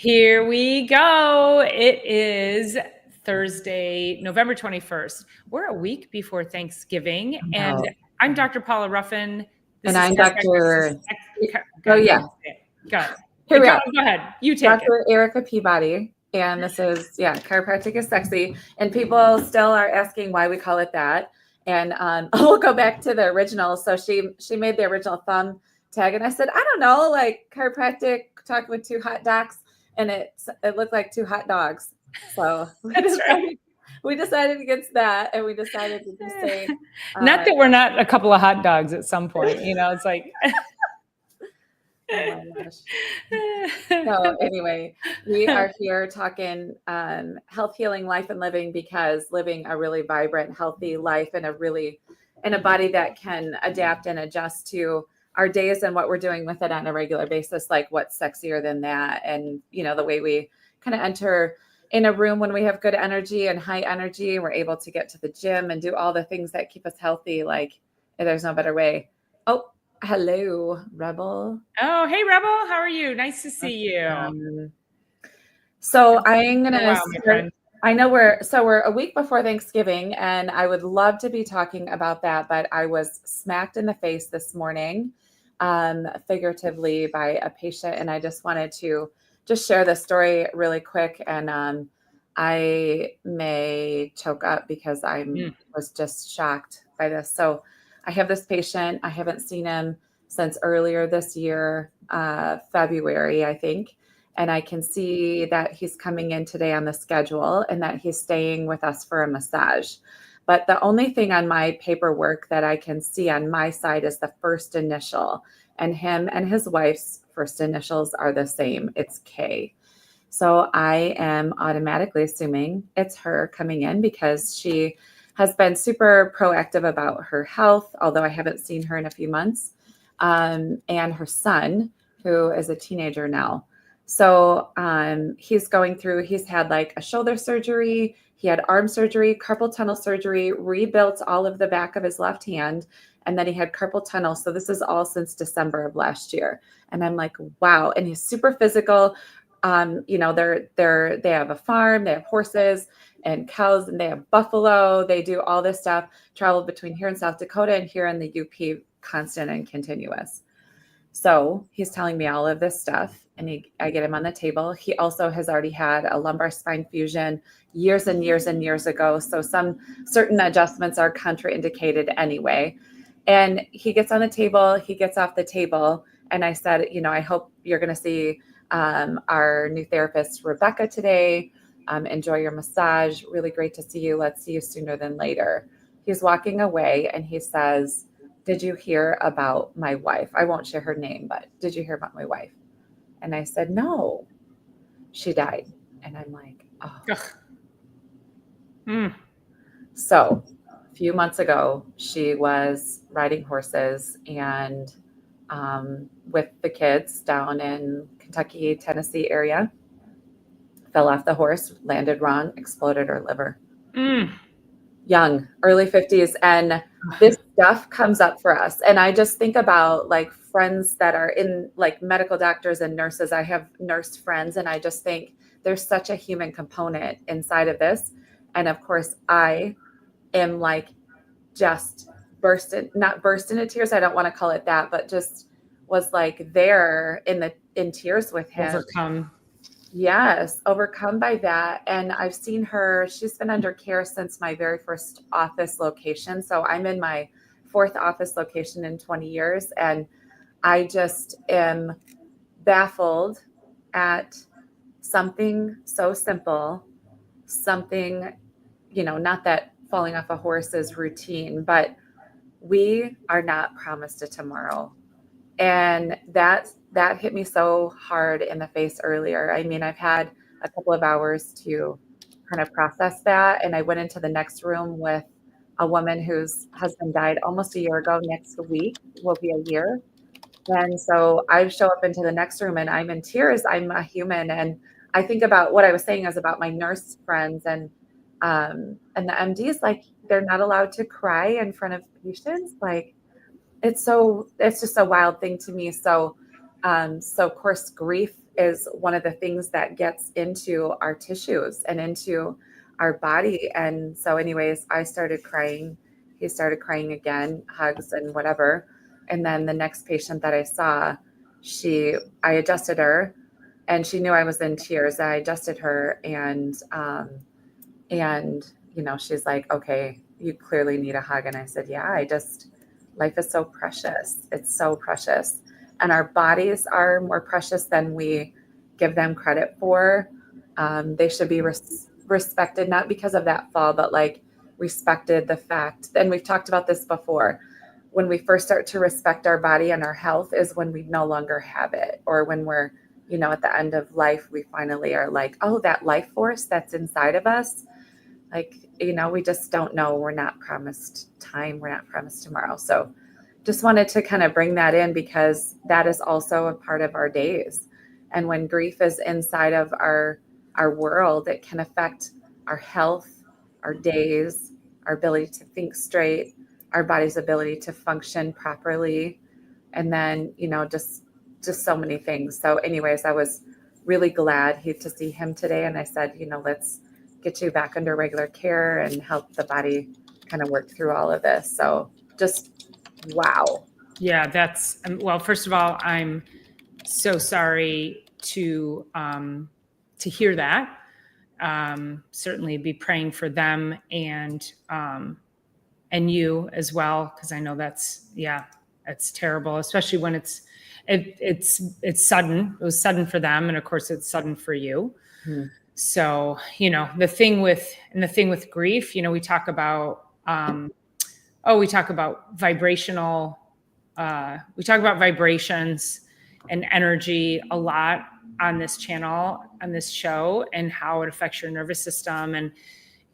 Here we go. It is Thursday, November 21st. We're a week before Thanksgiving, and I'm Dr. Paula Ruffin. And I'm Dr. Go Here we are. Go ahead. You take Dr. Erica Peabody. And this is, Chiropractic is Sexy. And people still are asking why we call it that. And we'll go back to the original. So she made the original thumb tag. And I said, I don't know, like chiropractic talking with two hot docs. And it looked like two hot dogs. So we decided against that, and we decided to just say, not that we're not a couple of hot dogs at some point, it's like. Oh my gosh. So anyway, we are here talking health, healing, life, and living, because living a really vibrant, healthy life in a body that can adapt and adjust to our days and what we're doing with it on a regular basis. Like, what's sexier than that? And the way we kind of enter in a room when we have good energy and high energy, we're able to get to the gym and do all the things that keep us healthy. Like, there's no better way. Oh, hello, Rebel. Oh, hey, Rebel. How are you? Nice to see you. So I'm going to start. I know we're a week before Thanksgiving, and I would love to be talking about that, but I was smacked in the face this morning, figuratively, by a patient, and I just wanted to just share the story really quick. And I may choke up because I was just shocked by this. So I have this patient. I haven't seen him since earlier this year, February, I think. And I can see that he's coming in today on the schedule and that he's staying with us for a massage. But the only thing on my paperwork that I can see on my side is the first initial. And him and his wife's first initials are the same. It's K. So I am automatically assuming it's her coming in, because she has been super proactive about her health, although I haven't seen her in a few months, and her son, who is a teenager now. So he's had like a shoulder surgery, he had arm surgery, carpal tunnel surgery, rebuilt all of the back of his left hand, and then he had carpal tunnel. So this is all since December of last year. And I'm like, wow. And he's super physical. They have a farm, they have horses and cows, and they have buffalo. They do all this stuff, travel between here in South Dakota and here in the UP, constant and continuous. So he's telling me all of this stuff, and I get him on the table. He also has already had a lumbar spine fusion years and years and years ago. So some certain adjustments are contraindicated anyway. And he gets on the table, he gets off the table. And I said, I hope you're going to see our new therapist, Rebecca, today. Enjoy your massage. Really great to see you. Let's see you sooner than later. He's walking away and he says, did you hear about my wife? I won't share her name, but did you hear about my wife? And I said, no, she died. And I'm like, oh. So a few months ago, she was riding horses and with the kids down in Kentucky, Tennessee area, fell off the horse, landed wrong, exploded her liver. Young, early 50s. And this stuff comes up for us. And I just think about like friends that are in like medical doctors and nurses. I have nurse friends, and I just think there's such a human component inside of this. And of course, I am like just not burst into tears. I don't want to call it that, but just was like there in tears with him. Overcome. Yes, overcome by that. And I've seen her, she's been under care since my very first office location. So I'm in my fourth office location in 20 years. And I just am baffled at something so simple, something, not that falling off a horse is routine, but we are not promised a tomorrow. And that hit me so hard in the face earlier. I mean, I've had a couple of hours to kind of process that. And I went into the next room with a woman whose husband died almost a year ago. Next week will be a year. And so I show up into the next room and I'm in tears. I'm a human. And I think about what I was saying is about my nurse friends and the MDs, like they're not allowed to cry in front of patients. Like, it's just a wild thing to me. So So of course, grief is one of the things that gets into our tissues and into our body. And so anyways, I started crying. He started crying again, hugs and whatever. And then the next patient that I saw, I adjusted her and she knew I was in tears. I adjusted her and she's like, okay, you clearly need a hug. And I said, yeah, life is so precious. It's so precious. And our bodies are more precious than we give them credit for. They should be respected, not because of that fall, but like respected the fact. And we've talked about this before. When we first start to respect our body and our health is when we no longer have it, or when we're, at the end of life, we finally are like, oh, that life force that's inside of us. Like, we just don't know. We're not promised time. We're not promised tomorrow. So just wanted to kind of bring that in because that is also a part of our days. And when grief is inside of our world, it can affect our health, our days, our ability to think straight, our body's ability to function properly. And then, just so many things. So anyways, I was really glad to see him today. And I said, let's get you back under regular care and help the body kind of work through all of this. So just, wow. Yeah, that's, well, first of all, I'm so sorry to hear that. Certainly be praying for them and you as well. Cause I know it's terrible, especially when it's sudden. It was sudden for them. And of course it's sudden for you. Hmm. So, the thing with grief, we talk about, vibrational, we talk about vibrations and energy a lot on this channel, on this show, and how it affects your nervous system. And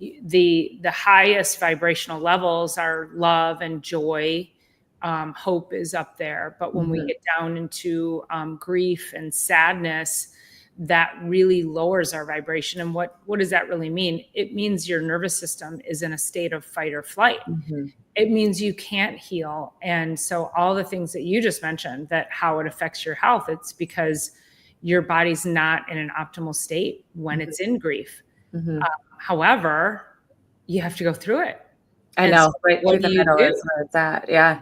the highest vibrational levels are love and joy. Hope is up there. But when we get down into grief and sadness, that really lowers our vibration. And what does that really mean? It means your nervous system is in a state of fight or flight. Mm-hmm. It means you can't heal. And so all the things that you just mentioned, that how it affects your health, it's because your body's not in an optimal state when it's in grief. Mm-hmm. However, you have to go through it. I know, right through the middle is where it's at. Yeah.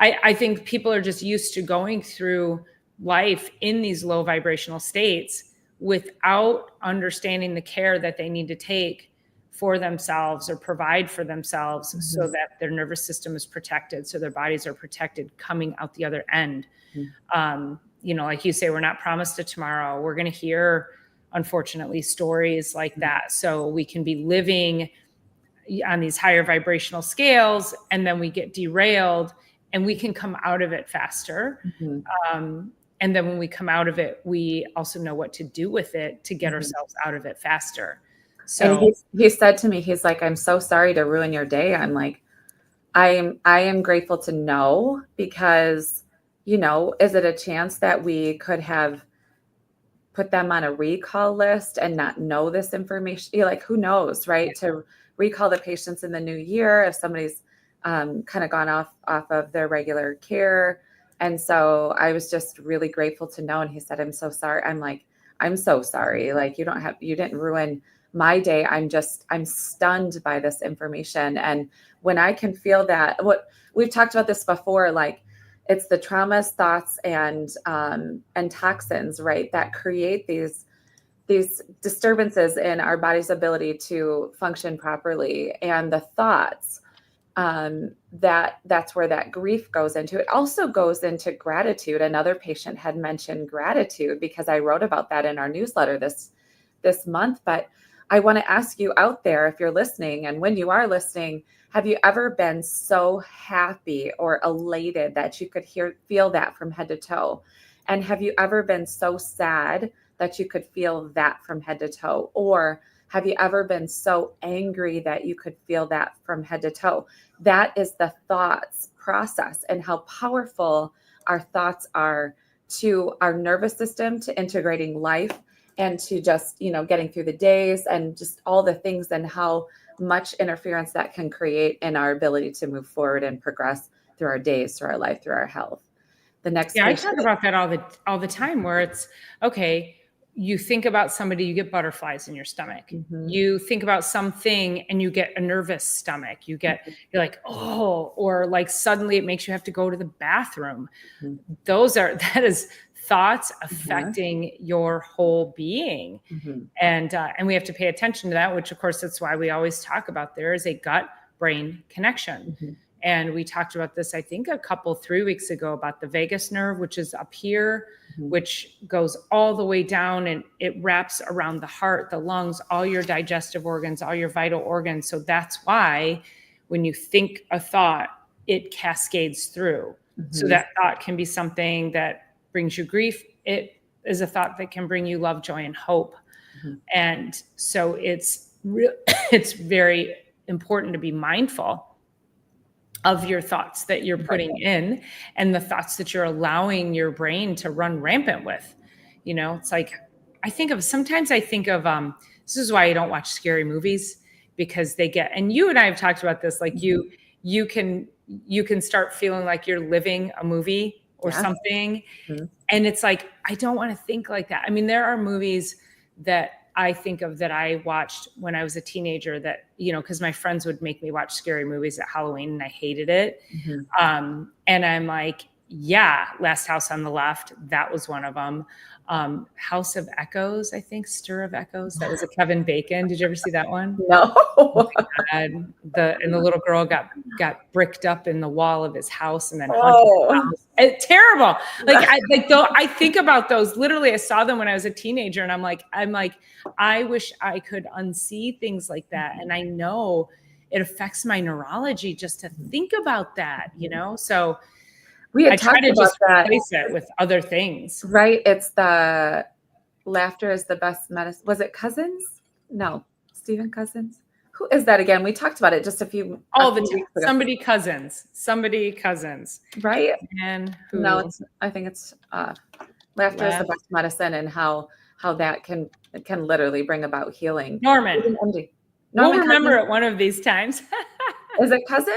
I think people are just used to going through life in these low vibrational states without understanding the care that they need to take for themselves or provide for themselves. Mm-hmm. So that their nervous system is protected, so their bodies are protected coming out the other end. Mm-hmm. Like you say, we're not promised a tomorrow. We're going to hear, unfortunately, stories like that. So we can be living on these higher vibrational scales, and then we get derailed, and we can come out of it faster. Mm-hmm. And then when we come out of it, we also know what to do with it to get mm-hmm. ourselves out of it faster. So and he said to me, he's like, I'm so sorry to ruin your day. I'm like, I am grateful to know, because, is it a chance that we could have put them on a recall list and not know this information? You're like, who knows, right? Yeah. To recall the patients in the new year, if somebody's kind of gone off of their regular care. And so I was just really grateful to know. And he said, I'm so sorry. I'm like, I'm so sorry. Like, you didn't ruin my day. I'm stunned by this information. And when I can feel that, what we've talked about this before, like it's the traumas, thoughts, and toxins, right, that create these disturbances in our body's ability to function properly. And the thoughts, that's where that grief goes into. It also goes into gratitude. Another patient had mentioned gratitude, because I wrote about that in our newsletter this month. But I want to ask you out there, if you're listening, and when you are listening, have you ever been so happy or elated that you could feel that from head to toe? And have you ever been so sad that you could feel that from head to toe? Or have you ever been so angry that you could feel that from head to toe? That is the thoughts process, and how powerful our thoughts are to our nervous system, to integrating life, and to just, getting through the days, and just all the things, and how much interference that can create in our ability to move forward and progress through our days, through our life, through our health. the next I talk about that all the time, where it's okay. You think about somebody, you get butterflies in your stomach. Mm-hmm. You think about something and you get a nervous stomach. You're like, oh, or like suddenly it makes you have to go to the bathroom. Mm-hmm. That is thoughts affecting your whole being. Mm-hmm. And we have to pay attention to that, which of course, that's why we always talk about there is a gut brain connection. Mm-hmm. And we talked about this, I think 3 weeks ago, about the vagus nerve, which is up here, Mm-hmm. which goes all the way down and it wraps around the heart, the lungs, all your digestive organs, all your vital organs. So that's why when you think a thought, it cascades through. Mm-hmm. So that thought can be something that brings you grief. It is a thought that can bring you love, joy, and hope. Mm-hmm. And so it's very important to be mindful of your thoughts that you're putting in and the thoughts that you're allowing your brain to run rampant with. It's like, sometimes I think of, this is why I don't watch scary movies, because and you and I have talked about this, like you can start feeling like you're living a movie or something. Mm-hmm. And it's like, I don't want to think like that. I mean, there are movies that I think of that I watched when I was a teenager that, because my friends would make me watch scary movies at Halloween and I hated it. Mm-hmm. And I'm like, Last House on the Left, that was one of them. House of Echoes, I think, Stir of Echoes. That was a Kevin Bacon. Did you ever see that one? No. Oh and the little girl got bricked up in the wall of his house and then haunted the house. It's terrible. I think about those. Literally, I saw them when I was a teenager, and I'm like, I wish I could unsee things like that. And I know it affects my neurology just to think about that. So. We had talked about that. Replace it with other things. Right. It's the laughter is the best medicine. Was it Cousins? No. Stephen Cousins. Who is that again? We talked about it just a few weeks ago. Somebody Cousins. Right. And who? No, I think it's laughter is the best medicine, and how that can literally bring about healing. Norman. We'll remember it one of these times. Is it Cousins?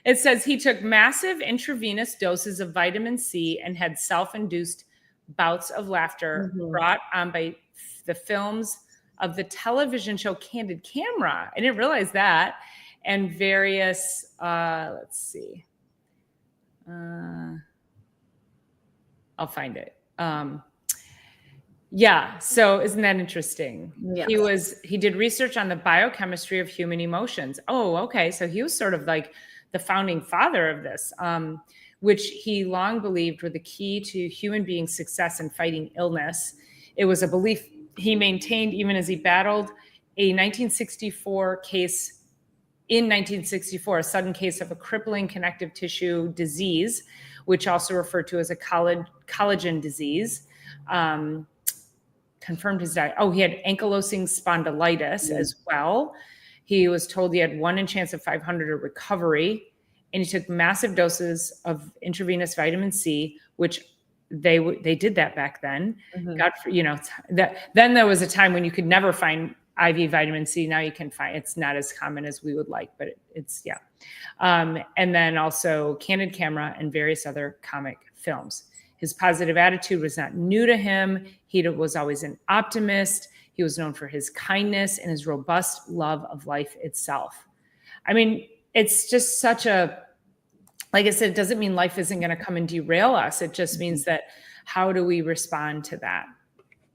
It says he took massive intravenous doses of vitamin C and had self-induced bouts of laughter brought on by the films of the television show Candid Camera. I didn't realize that. And various, let's see. I'll find it. So isn't that interesting? Yes. He did research on the biochemistry of human emotions. Oh, okay. So he was sort of like the founding father of this, which he long believed were the key to human being success in fighting illness. It was a belief he maintained even as he battled a 1964, a sudden case of a crippling connective tissue disease, which also referred to as a collagen disease. Confirmed his diet. He had ankylosing spondylitis as well. He was told he had 1 in chance of 500 of recovery, and he took massive doses of intravenous vitamin C, which they did that back then. Mm-hmm. Then there was a time when you could never find IV vitamin C. Now you can find, it's not as common as we would like, but it's. And then also Candid Camera and various other comic films. His positive attitude was not new to him. He was always an optimist. He was known for his kindness and his robust love of life itself. I mean, it's just such like I said, it doesn't mean life isn't going to come and derail us. It just means that how do we respond to that?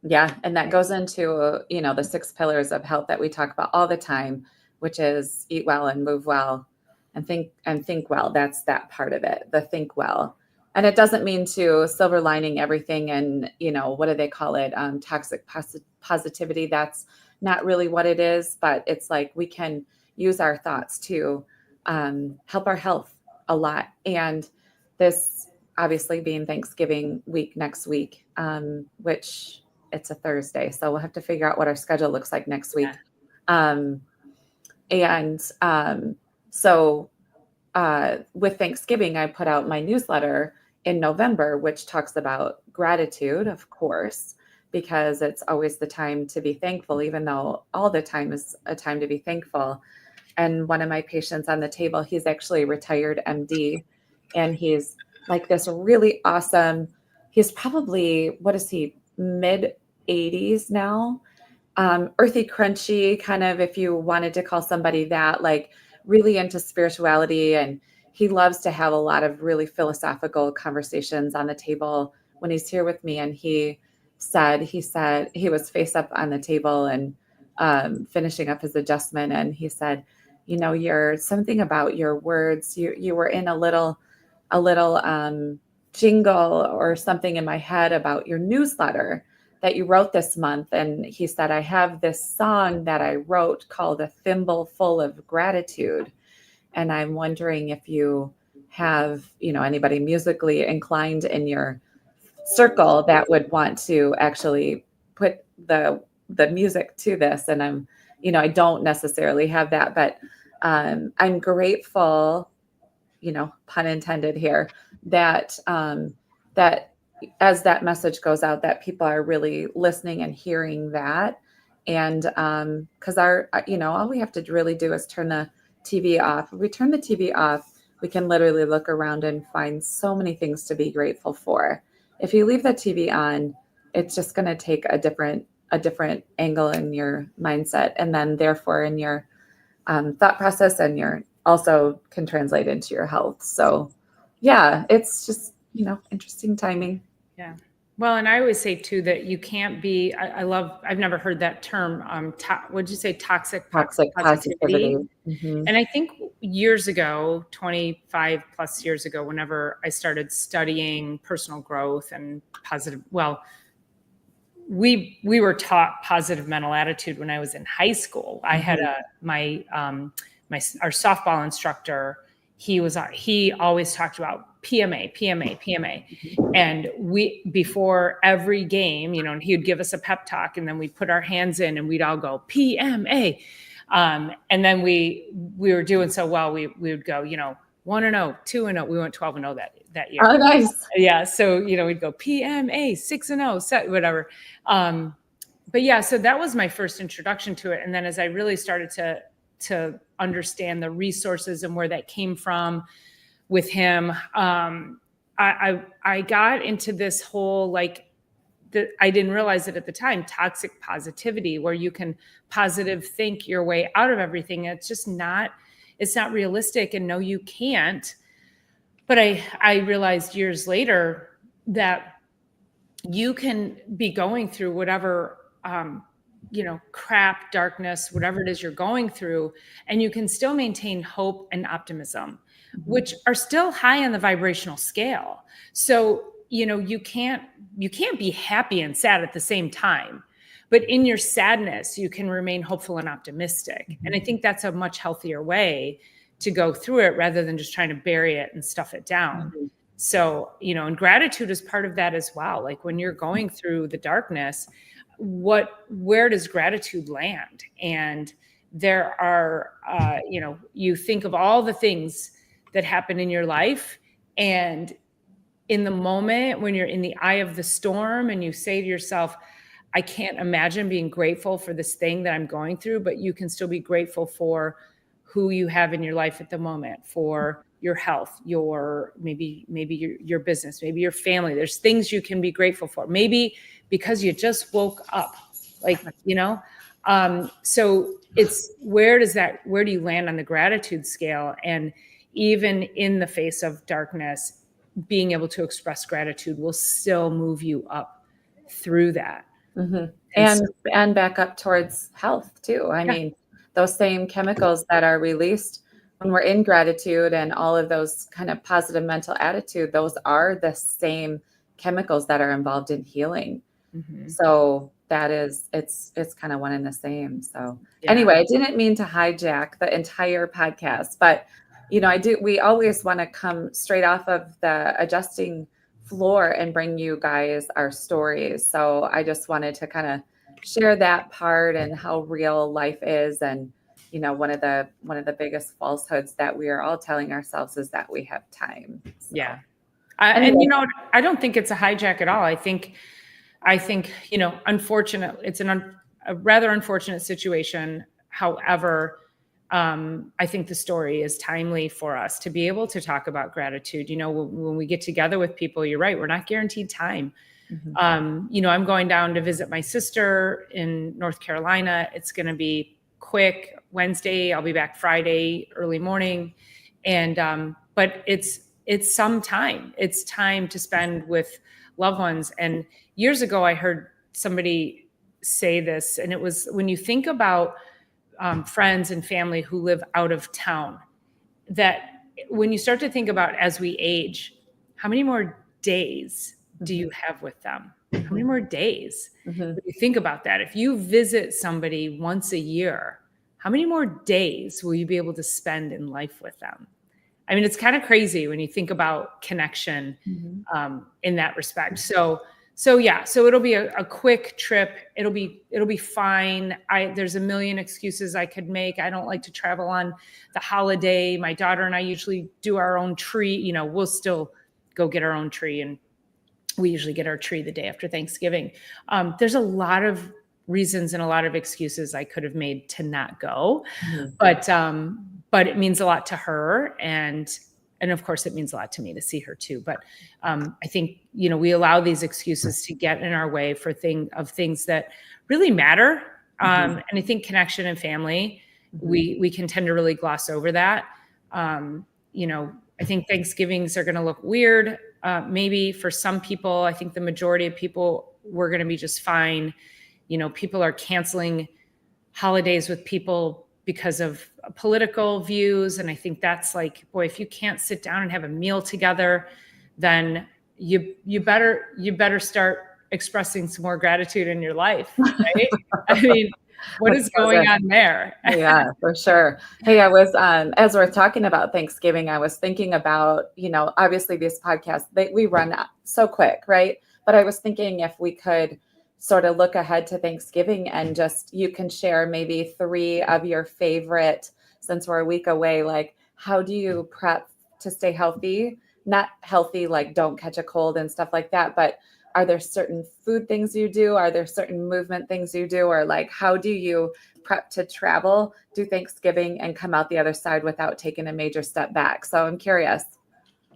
Yeah. And that goes into, the 6 pillars of health that we talk about all the time, which is eat well and move well and think well. That's that part of it, the think well. And it doesn't mean to silver lining everything and, what do they call it? Toxic positivity. That's not really what it is, but it's like we can use our thoughts to help our health a lot. And this obviously being Thanksgiving week next week, which it's a Thursday. So we'll have to figure out what our schedule looks like next week. So with Thanksgiving, I put out my newsletter in November, which talks about gratitude, of course, because it's always the time to be thankful, even though all the time is a time to be thankful. And one of my patients on the table, he's actually a retired MD, and he's like this really awesome, he's probably, what is he, mid 80s now? Earthy, crunchy, kind of, if you wanted to call somebody that, like really into spirituality. And he loves to have a lot of really philosophical conversations on the table when he's here with me. And he said he was face up on the table and finishing up his adjustment. And he said, you're something about your words. You were in a little jingle or something in my head about your newsletter that you wrote this month. And he said, I have this song that I wrote called A Thimble Full of Gratitude. And I'm wondering if you have, anybody musically inclined in your circle that would want to actually put the music to this. And I don't necessarily have that, but I'm grateful, pun intended here, that that as that message goes out, that people are really listening and hearing that. And because all we have to really do is turn the TV off. If we turn the TV off, we can literally look around and find so many things to be grateful for. If you leave the TV on, it's just going to take a different angle in your mindset, and then therefore in your thought process, and your also can translate into your health. So yeah, it's just, interesting timing. Yeah. Well, and I always say too, that you can't be, I've never heard that term. What did you say? Toxic positivity. Mm-hmm. And I think years ago, 25 plus years ago, whenever I started studying personal growth and positive, we were taught positive mental attitude when I was in high school. I had our softball instructor, he always talked about PMA. And before every game, he would give us a pep talk, and then we'd put our hands in and we'd all go PMA. And then we were doing so well, we would go, 1-0, 2-0. We went 12-0 that year. Oh, nice. Yeah. So, we'd go PMA, 6-0, whatever. But yeah, so that was my first introduction to it. And then as I really started to understand the resources and where that came from with him, I got into this whole, I didn't realize it at the time, toxic positivity, where you can positive think your way out of everything. It's not realistic, and no, you can't. But I realized years later that you can be going through whatever, crap, darkness, whatever it is you're going through, and you can still maintain hope and optimism, which are still high on the vibrational scale. So, you can't be happy and sad at the same time, but in your sadness, you can remain hopeful and optimistic. Mm-hmm. And I think that's a much healthier way to go through it, rather than just trying to bury it and stuff it down. Mm-hmm. So, and gratitude is part of that as well. Like when you're going through the darkness, where does gratitude land? And there are, you think of all the things that happen in your life, and in the moment when you're in the eye of the storm and you say to yourself, I can't imagine being grateful for this thing that I'm going through, but you can still be grateful for who you have in your life at the moment, for your health, maybe your business, maybe your family. There's things you can be grateful for. Maybe because you just woke up, so it's where do you land on the gratitude scale? And even in the face of darkness, being able to express gratitude will still move you up through that. Mm-hmm. And back up towards health too. I mean, those same chemicals that are released when we're in gratitude and all of those kind of positive mental attitude, those are the same chemicals that are involved in healing. Mm-hmm. So it's kind of one and the same. So anyway, I didn't mean to hijack the entire podcast, but we always want to come straight off of the adjusting floor and bring you guys our stories. So I just wanted to kind of share that part and how real life is. And, one of the biggest falsehoods that we are all telling ourselves is that we have time. So. Yeah. And I don't think it's a hijack at all. I think, unfortunate, it's a rather unfortunate situation. However, I think the story is timely for us to be able to talk about gratitude. When we get together with people, you're right, we're not guaranteed time. I'm going down to visit my sister in North Carolina. It's going to be quick. Wednesday, I'll be back Friday, early morning. But it's some time. It's time to spend with loved ones. And years ago, I heard somebody say this, and it was, when you think about friends and family who live out of town, that when you start to think about, as we age, how many more days do you have with them? How many more days? When you think about that, if you visit somebody once a year, how many more days will you be able to spend in life with them? I mean, it's kind of crazy when you think about connection in that respect. So it'll be a quick trip. It'll be fine. There's a million excuses I could make. I don't like to travel on the holiday. My daughter and I usually do our own tree. We'll still go get our own tree, and we usually get our tree the day after Thanksgiving. There's a lot of reasons and a lot of excuses I could have made to not go, but it means a lot to her, and of course it means a lot to me to see her too. But I think we allow these excuses to get in our way for things that really matter. And I think connection and family, we can tend to really gloss over that. I think Thanksgivings are going to look weird. Maybe for some people. I think the majority of people, we're going to be just fine. People are canceling holidays with people because of political views. And I think that's like, boy, if you can't sit down and have a meal together, then you better start expressing some more gratitude in your life, right? I mean, what is going on there? Yeah, for sure. Hey, I was, as we're talking about Thanksgiving, I was thinking about, obviously this podcast, we run so quick, right? But I was thinking if we could sort of look ahead to Thanksgiving and just, you can share maybe 3 of your favorite, since we're a week away, like, how do you prep to stay healthy? Not healthy, like don't catch a cold and stuff like that, but are there certain food things you do? Are there certain movement things you do? Or like, how do you prep to travel, do Thanksgiving, and come out the other side without taking a major step back? So I'm curious.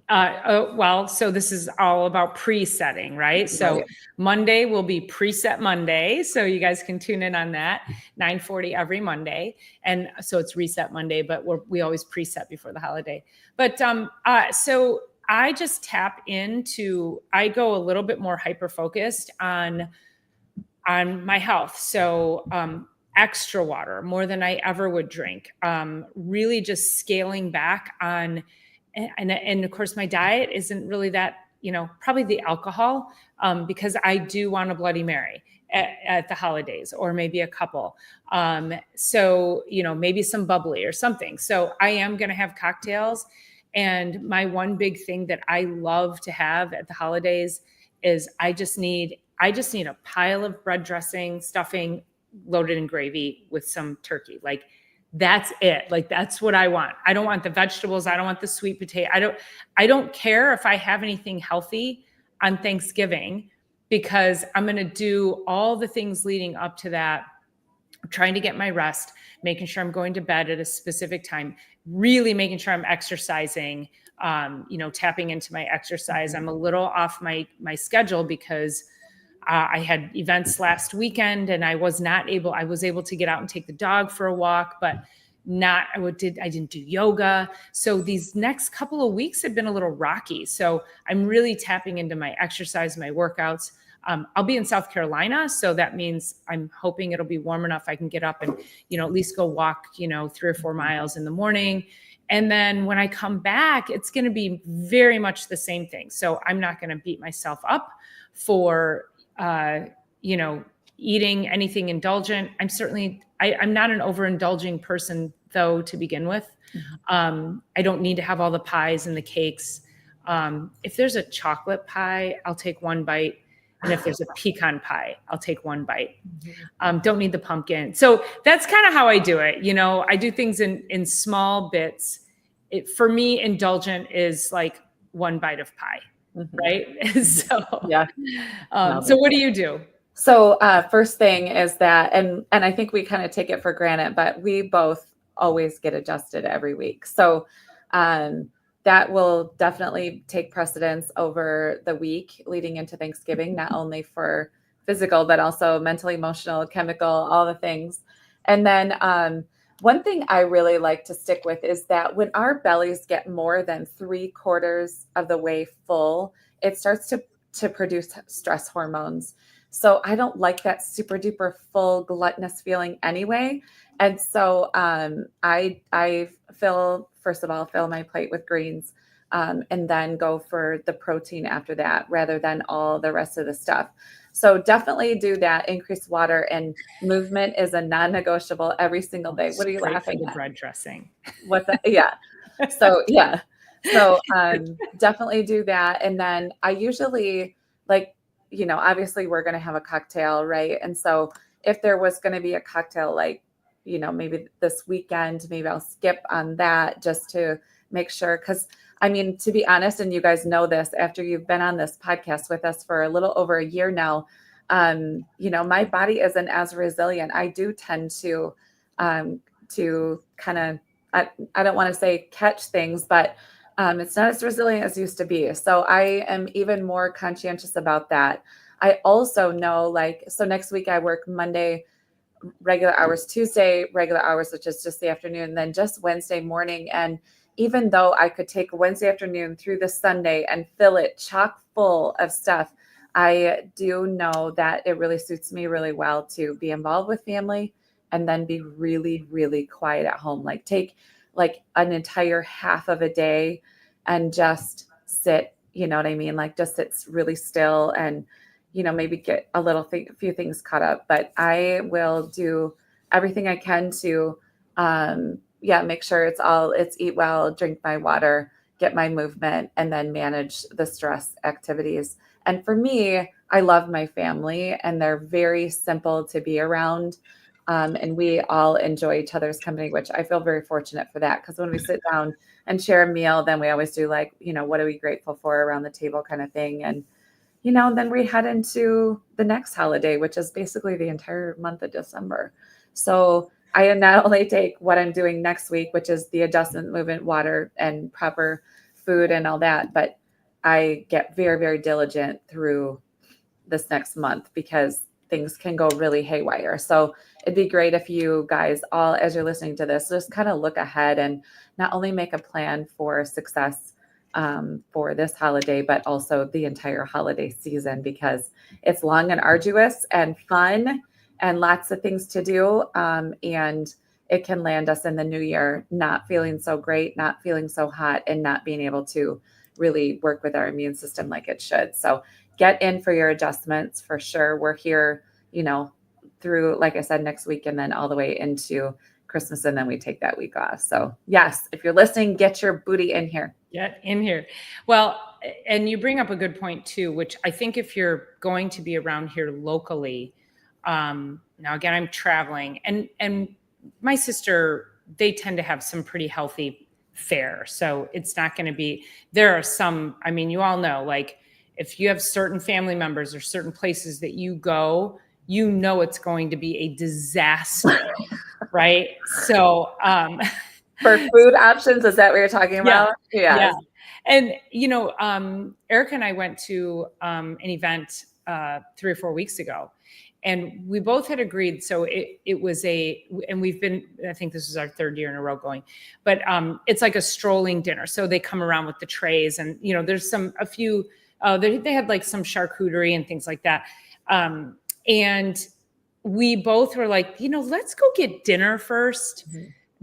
So this is all about presetting, right? So Monday will be Preset Monday. So you guys can tune in on that, 9:40 every Monday. And so it's Reset Monday, but we always preset before the holiday. But so I just tap into, I go a little bit more hyper-focused on my health. So extra water, more than I ever would drink. Really just scaling back on, and of course my diet isn't really that, probably the alcohol, because I do want a Bloody Mary at the holidays, or maybe a couple. So, maybe some bubbly or something. So I am going to have cocktails. And my one big thing that I love to have at the holidays is I just need a pile of bread dressing, stuffing, loaded in gravy with some turkey. Like, that's it. Like, that's what I want. I don't want the vegetables. I don't want the sweet potato. I don't care if I have anything healthy on Thanksgiving, because I'm going to do all the things leading up to that, trying to get my rest, making sure I'm going to bed at a specific time, really making sure I'm exercising, tapping into my exercise. I'm a little off my schedule because I had events last weekend, and I was able to get out and take the dog for a walk, but I didn't do yoga. So these next couple of weeks have been a little rocky. So I'm really tapping into my exercise, my workouts. I'll be in South Carolina. So that means I'm hoping it'll be warm enough I can get up and, at least go walk, 3 or 4 miles in the morning. And then when I come back, it's going to be very much the same thing. So I'm not going to beat myself up for, eating anything indulgent. I'm not an overindulging person, though, to begin with. I don't need to have all the pies and the cakes. If there's a chocolate pie, I'll take 1 bite. And if there's a pecan pie, I'll take 1 bite. Don't need the pumpkin. So that's kind of how I do it. I do things in small bits. For me, indulgent is like 1 bite of pie, right? So, yeah. So what do you do? So first thing is that, and I think we kind of take it for granted, but we both always get adjusted every week. So that will definitely take precedence over the week leading into Thanksgiving, not only for physical, but also mental, emotional, chemical, all the things. And then one thing I really like to stick with is that when our bellies get more than 3/4 of the way full, it starts to produce stress hormones. So I don't like that super duper full gluttonous feeling anyway. And so I first of all, fill my plate with greens and then go for the protein after that rather than all the rest of the stuff. So definitely do that. Increase water, and movement is a non-negotiable every single day. What are you laughing for the at? bread dressing. What's that? Yeah. So yeah. So definitely do that. And then I usually obviously we're going to have a cocktail, right? And so if there was going to be a cocktail, maybe this weekend, maybe I'll skip on that just to make sure. Because I mean, to be honest, and you guys know this, after you've been on this podcast with us for a little over a year now, my body isn't as resilient. I do tend to kind of, I don't want to say catch things, but it's not as resilient as it used to be. So I am even more conscientious about that. I also know, so next week I work Monday, regular hours, Tuesday, regular hours, which is just the afternoon, then just Wednesday morning. And even though I could take Wednesday afternoon through the Sunday and fill it chock full of stuff, I do know that it really suits me really well to be involved with family and then be really, really quiet at home. Like take an entire half of a day and just sit, you know what I mean? Like just sit really still and, maybe get a few things caught up. But I will do everything I can to, make sure it's eat well, drink my water, get my movement, and then manage the stress activities. And for me, I love my family and they're very simple to be around. And we all enjoy each other's company, which I feel very fortunate for that. Because when we sit down and share a meal, then we always do what are we grateful for around the table kind of thing. And, then we head into the next holiday, which is basically the entire month of December. So I not only take what I'm doing next week, which is the adjustment, movement, water, and proper food and all that, but I get very, very diligent through this next month because things can go really haywire. So it'd be great if you guys all, as you're listening to this, just kind of look ahead and not only make a plan for success for this holiday, but also the entire holiday season, because it's long and arduous and fun and lots of things to do. And it can land us in the new year not feeling so great, not feeling so hot, and not being able to really work with our immune system like it should. So get in for your adjustments for sure. We're here, through, like I said, next week and then all the way into Christmas. And then we take that week off. So yes, if you're listening, get your booty in here. Get in here. Well, and you bring up a good point too, which I think if you're going to be around here locally, now again, I'm traveling and my sister, they tend to have some pretty healthy fare. So it's not going to be, there are some, I mean, you all know, like if you have certain family members or certain places that you go, it's going to be a disaster, right? So, for food options, is that what you're talking about? Yeah. And, Erica and I went to an event 3 or 4 weeks ago, and we both had agreed. So it was and we've been, I think this is our 3rd year in a row going, but it's like a strolling dinner. So they come around with the trays and, there's a few, they had like some charcuterie and things like that. And we both were like, let's go get dinner first,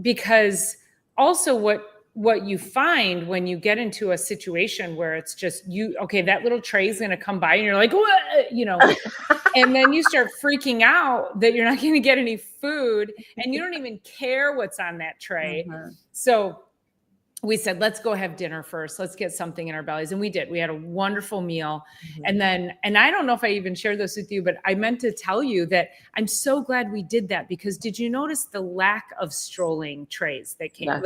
because also what you find when you get into a situation where it's just that little tray is going to come by and you're like, what? And then you start freaking out that you're not going to get any food and you don't even care what's on that tray. Mm-hmm. So we said, let's go have dinner first. Let's get something in our bellies. And we did. We had a wonderful meal. Mm-hmm. And I don't know if I even shared this with you, but I meant to tell you that I'm so glad we did that, because did you notice the lack of strolling trays that came? I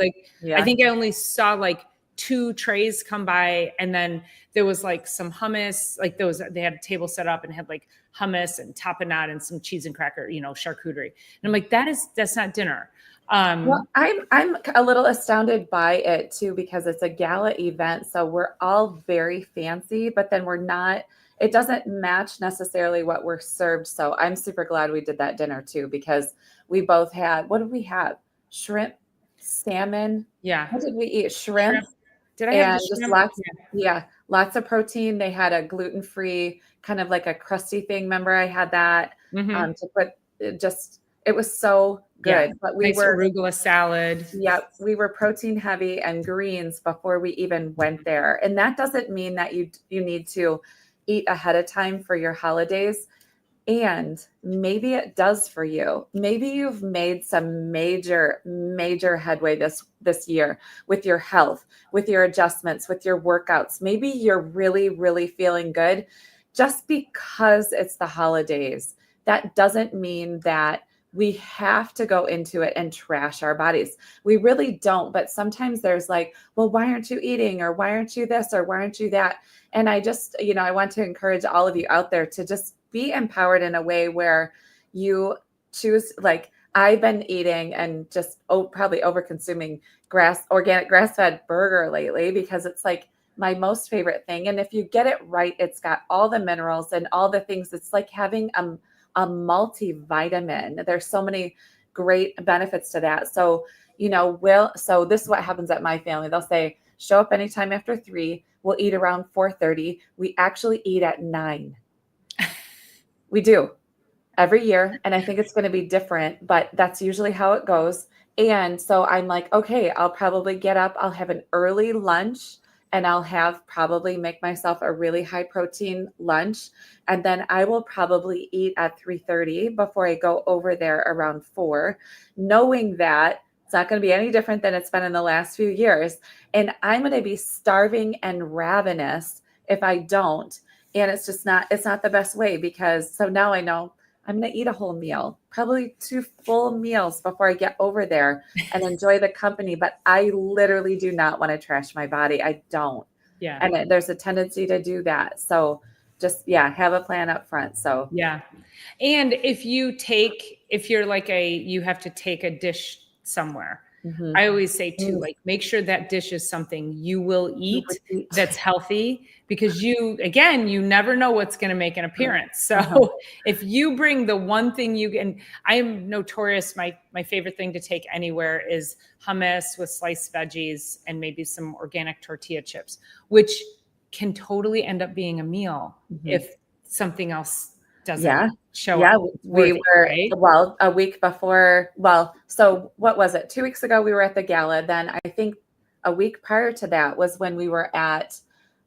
think I only saw like 2 trays come by, and then there was like some hummus, like they had a table set up and had like hummus and tapenade and some cheese and cracker, charcuterie. And I'm like, that's not dinner. Well, I'm a little astounded by it too, because it's a gala event. So we're all very fancy, but then it doesn't match necessarily what we're served. So I'm super glad we did that dinner too, because we both had, what did we have? Shrimp, salmon. Yeah. What did we eat? Shrimp. Did I have the shrimp? Lots of protein. They had a gluten-free kind of like a crusty thing. Remember, I had that to put it was so good. Yeah. But nice arugula salad. Yep. We were protein heavy and greens before we even went there. And that doesn't mean that you need to eat ahead of time for your holidays. And maybe it does for you. Maybe you've made some major, major headway this year with your health, with your adjustments, with your workouts. Maybe you're really, really feeling good. Just because it's the holidays, that doesn't mean that we have to go into it and trash our bodies. We really don't. But sometimes there's like, well, why aren't you eating? Or why aren't you this? Or why aren't you that? And I just, I want to encourage all of you out there to just be empowered in a way where you choose, like I've been eating and just probably over consuming organic grass-fed burger lately, because it's like my most favorite thing. And if you get it right, it's got all the minerals and all the things. It's like having a multivitamin. There's so many great benefits to that. So, so this is what happens at my family. They'll say, show up anytime after 3. We'll eat around 4:30. We actually eat at 9. We do every year. And I think it's going to be different, but that's usually how it goes. And so I'm like, okay, I'll probably get up. I'll have an early lunch, and I'll probably make myself a really high protein lunch. And then I will probably eat at 3:30 before I go over there around 4, knowing that it's not going to be any different than it's been in the last few years. And I'm going to be starving and ravenous if I don't. And it's not the best way, because so now I know I'm going to eat a whole meal, probably 2 full meals before I get over there and enjoy the company. But I literally do not want to trash my body. I don't. Yeah. And there's a tendency to do that. So just, have a plan up front. So, yeah. And if you have to take a dish somewhere, I always say too, like, make sure that dish is something you will eat that's healthy, because you never know what's going to make an appearance. So if you bring the one thing and I am notorious, my favorite thing to take anywhere is hummus with sliced veggies and maybe some organic tortilla chips, which can totally end up being a meal if something else doesn't show up. We were, right? A week before, so what was it? 2 weeks ago, we were at the gala. Then I think a week prior to that was when we were at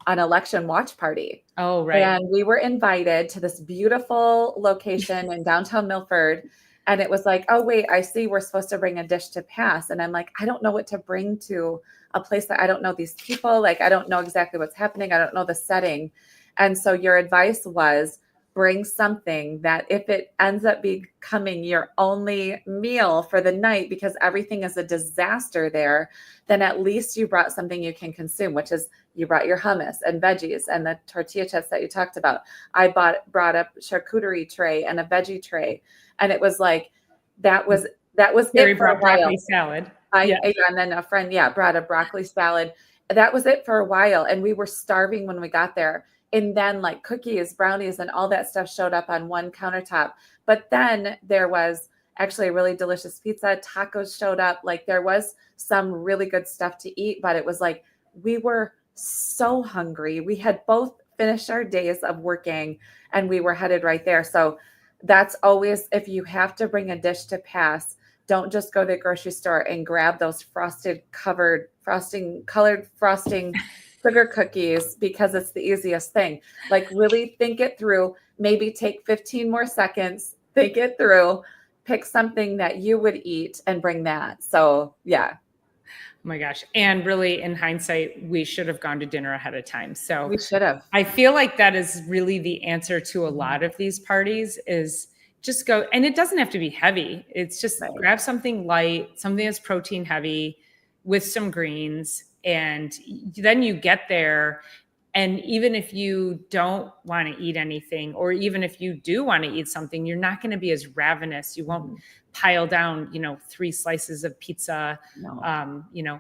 an election watch party. Oh, right. And we were invited to this beautiful location in downtown Milford. And it was like, oh, wait, I see we're supposed to bring a dish to pass. And I'm like, I don't know what to bring to a place that I don't know these people. Like, I don't know exactly what's happening. I don't know the setting. And so your advice was, bring something that if it ends up becoming your only meal for the night, because everything is a disaster there, then at least you brought something you can consume, which is you brought your hummus and veggies and the tortilla chips that you talked about. I brought a charcuterie tray and a veggie tray. And it was like, that was it for a while. Broccoli salad. And then a friend, brought a broccoli salad. That was it for a while. And we were starving when we got there. And then like cookies, brownies, and all that stuff showed up on one countertop. But then there was actually a really delicious pizza. Tacos showed up. Like, there was some really good stuff to eat, but it was like, we were so hungry. We had both finished our days of working and we were headed right there. So that's always, if you have to bring a dish to pass, don't just go to the grocery store and grab those colored frosting sugar cookies because it's the easiest thing. Like, really think it through, maybe take 15 more seconds, think it through, pick something that you would eat and bring that. So, yeah. Oh my gosh. And really, in hindsight, we should have gone to dinner ahead of time. So we should have. I feel like that is really the answer to a lot of these parties, is just go. And it doesn't have to be heavy. It's just grab something light, something that's protein heavy with some greens, And then you get there, and even if you don't want to eat anything, or even if you do want to eat something, you're not going to be as ravenous. You won't pile down, 3 slices of pizza,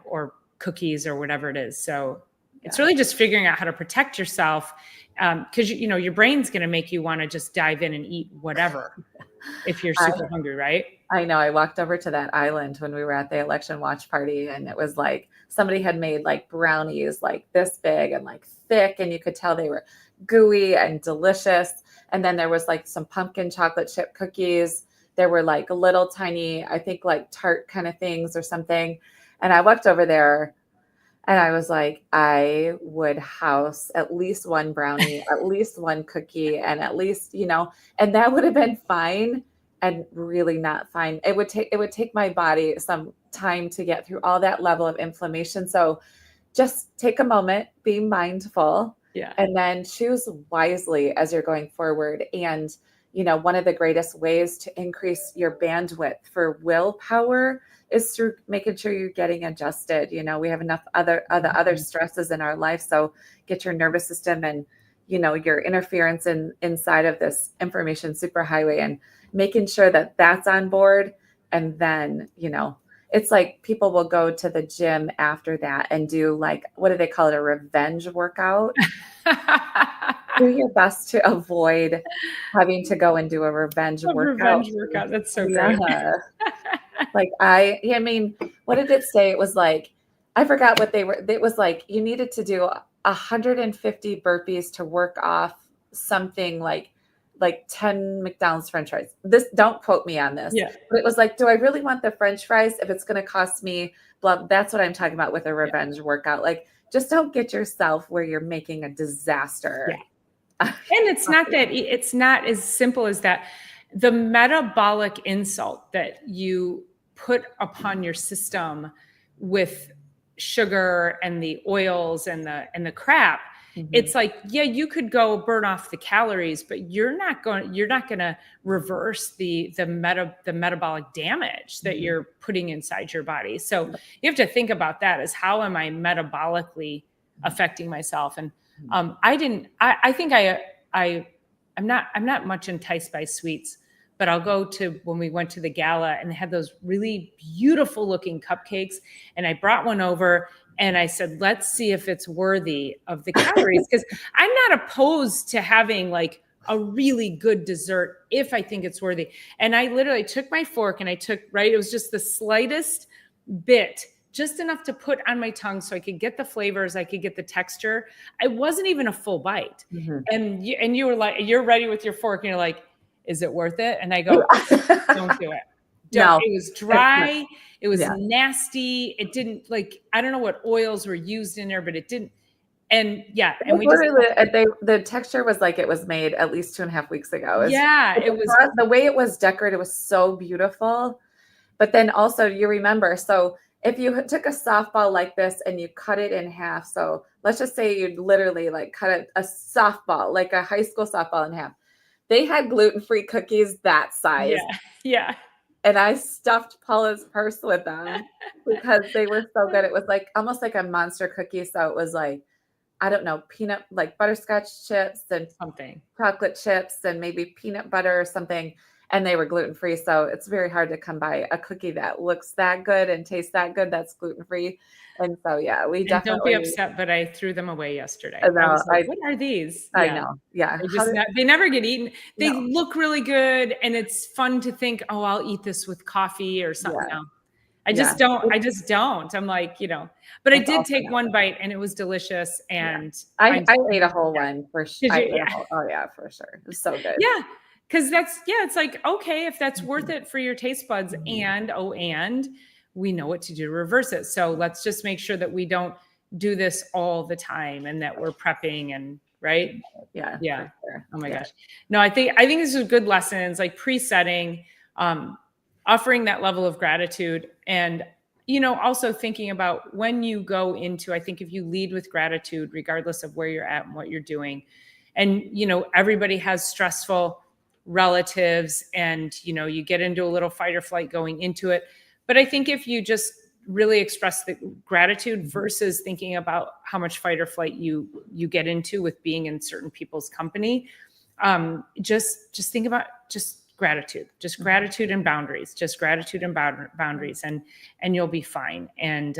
or cookies or whatever it is. So it's really just figuring out how to protect yourself, because your brain's going to make you want to just dive in and eat whatever if you're super hungry, right? I know. I walked over to that island when we were at the election watch party, and it was like somebody had made like brownies like this big and like thick, and you could tell they were gooey and delicious. And then there was like some pumpkin chocolate chip cookies. There were like little tiny, I think like tart kind of things or something. And I walked over there and I was like, I would house at least one brownie, at least one cookie, and at least, and that would have been fine. And really not fine. It would take my body some time to get through all that level of inflammation. So just take a moment, be mindful, and then choose wisely as you're going forward. And, one of the greatest ways to increase your bandwidth for willpower is through making sure you're getting adjusted. We have enough other stresses in our life. So get your nervous system and, your interference inside of this information superhighway, and making sure that that's on board. And then, it's like people will go to the gym after that and do like, what do they call it? A revenge workout. Do your best to avoid having to go and do a revenge workout. Revenge workout. That's so great. Like I mean, what did it say? It was like, I forgot what they were. It was like, you needed to do 150 burpees to work off something like 10 McDonald's French fries. Don't quote me on this. Yeah. But it was like, do I really want the French fries if it's going to cost me blah? That's what I'm talking about with a revenge workout. Like, just don't get yourself where you're making a disaster. Yeah. And it's not as simple as that. The metabolic insult that you put upon your system with sugar and the oils and the crap, it's like, you could go burn off the calories, but you're not going to reverse the metabolic damage that you're putting inside your body. So you have to think about that as, how am I metabolically affecting myself? And I'm not much enticed by sweets, but I'll go to, when we went to the gala and they had those really beautiful looking cupcakes, and I brought one over and I said, let's see if it's worthy of the calories. Because I'm not opposed to having like a really good dessert if I think it's worthy. And I literally took my fork and it was just the slightest bit, just enough to put on my tongue so I could get the flavors, I could get the texture. It wasn't even a full bite. And you were like, you're ready with your fork and you're like, is it worth it? And I go, don't do it. No, it was dry. It was nasty. It didn't, I don't know what oils were used in there, but it didn't. And and the texture was like it was made at least 2.5 weeks ago. It was the way it was decorated was so beautiful. But then also you remember, so if you took a softball like this and you cut it in half, so let's just say you'd literally cut a softball, like a high school softball in half. They had gluten-free cookies that size. Yeah. And I stuffed Paula's purse with them because they were so good. It was almost like a monster cookie. So it was I don't know, peanut, butterscotch chips and something, chocolate chips and maybe peanut butter or something. And they were gluten-free. So it's very hard to come by a cookie that looks that good and tastes that good that's gluten-free. And so, we definitely. Don't be upset, but I threw them away yesterday. I was like, what are these? I know. Yeah. They never get eaten. They look really good. And it's fun to think, oh, I'll eat this with coffee or something. No, I just don't. I'm like, but I did take one bite and it was delicious. And I ate a whole one for sure. Oh yeah, for sure. It was so good. Yeah. Cause it's like, okay, if that's worth it for your taste buds and we know what to do to reverse it. So let's just make sure that we don't do this all the time and that we're prepping and right. Yeah. Sure. Oh my gosh. No, I think this is good lessons, like presetting, offering that level of gratitude and, also thinking about when you go into, I think if you lead with gratitude, regardless of where you're at and what you're doing, and, everybody has stressful relatives and, you get into a little fight or flight going into it. But I think if you just really express the gratitude versus thinking about how much fight or flight you get into with being in certain people's company. Just think about just gratitude and boundaries, and you'll be fine. And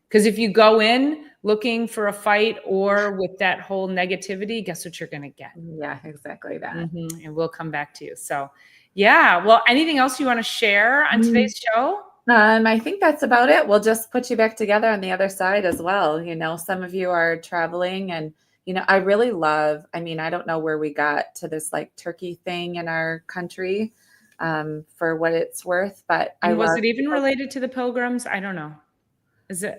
because if you go in looking for a fight or with that whole negativity, guess what you're going to get? Yeah, exactly that. And we'll come back to you. So yeah, well, anything else you want to share on today's show? I think that's about it. We'll just put you back together on the other side as well. You know, some of you are traveling, and, you know, I really love, I mean, I don't know where we got to this like turkey thing in our country, for what it's worth, but and was it even related to the pilgrims? I don't know. Is it?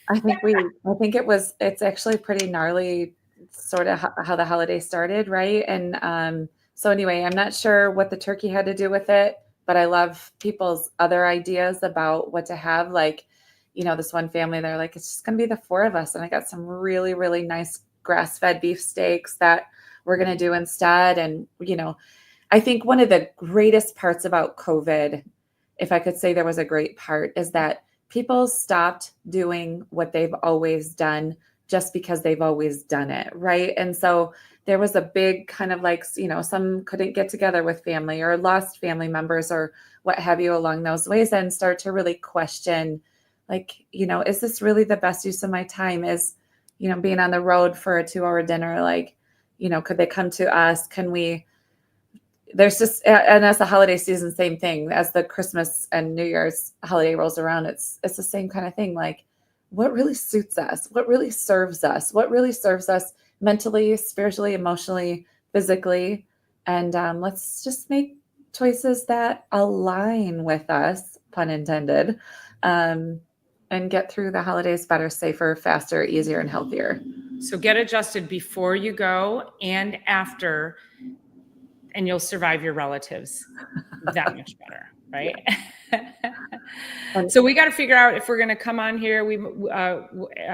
I think it's actually pretty gnarly sort of how the holiday started. Right. And, so anyway, I'm not sure what the turkey had to do with it, but I love people's other ideas about what to have. Like, you know, this one family, they're like, it's just going to be the 4 of us. And I got some really, really nice grass-fed beef steaks that we're going to do instead. And, you know, I think one of the greatest parts about COVID, if I could say there was a great part, is that people stopped doing what they've always done just because they've always done it. Right. And so there was a big kind of like, you know, some couldn't get together with family or lost family members or what have you along those ways, and start to really question, like, you know, is this really the best use of my time? Is, you know, being on the road for a 2-hour dinner, like, you know, could they come to us? Can we, there's just, and as the holiday season, same thing. As the Christmas and New Year's holiday rolls around, it's the same kind of thing. Like, what really suits us? What really serves us? What really serves us mentally, spiritually, emotionally, physically? And let's just make choices that align with us, pun intended, and get through the holidays better, safer, faster, easier, and healthier. So get adjusted before you go and after, and you'll survive your relatives that much better, right? So we got to figure out if we're going to come on here.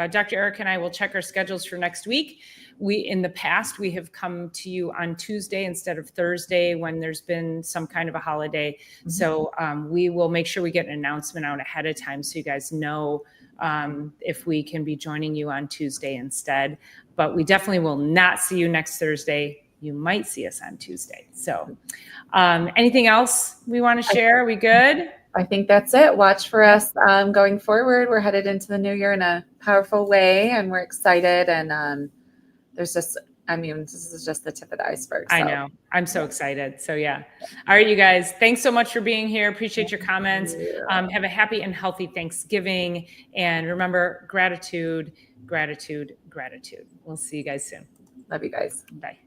Dr. Eric and I will check our schedules for next week. In the past, we have come to you on Tuesday instead of Thursday when there's been some kind of a holiday. Mm-hmm. So we will make sure we get an announcement out ahead of time so you guys know if we can be joining you on Tuesday instead. But we definitely will not see you next Thursday. You might see us on Tuesday. So anything else we want to share? Are we good? I think that's it. Watch for us going forward. We're headed into the new year in a powerful way, and we're excited. And there's just, I mean, this is just the tip of the iceberg. So. I know. I'm so excited. So yeah. All right, you guys. Thanks so much for being here. Appreciate your comments. Have a happy and healthy Thanksgiving. And remember, gratitude, gratitude, gratitude. We'll see you guys soon. Love you guys. Bye.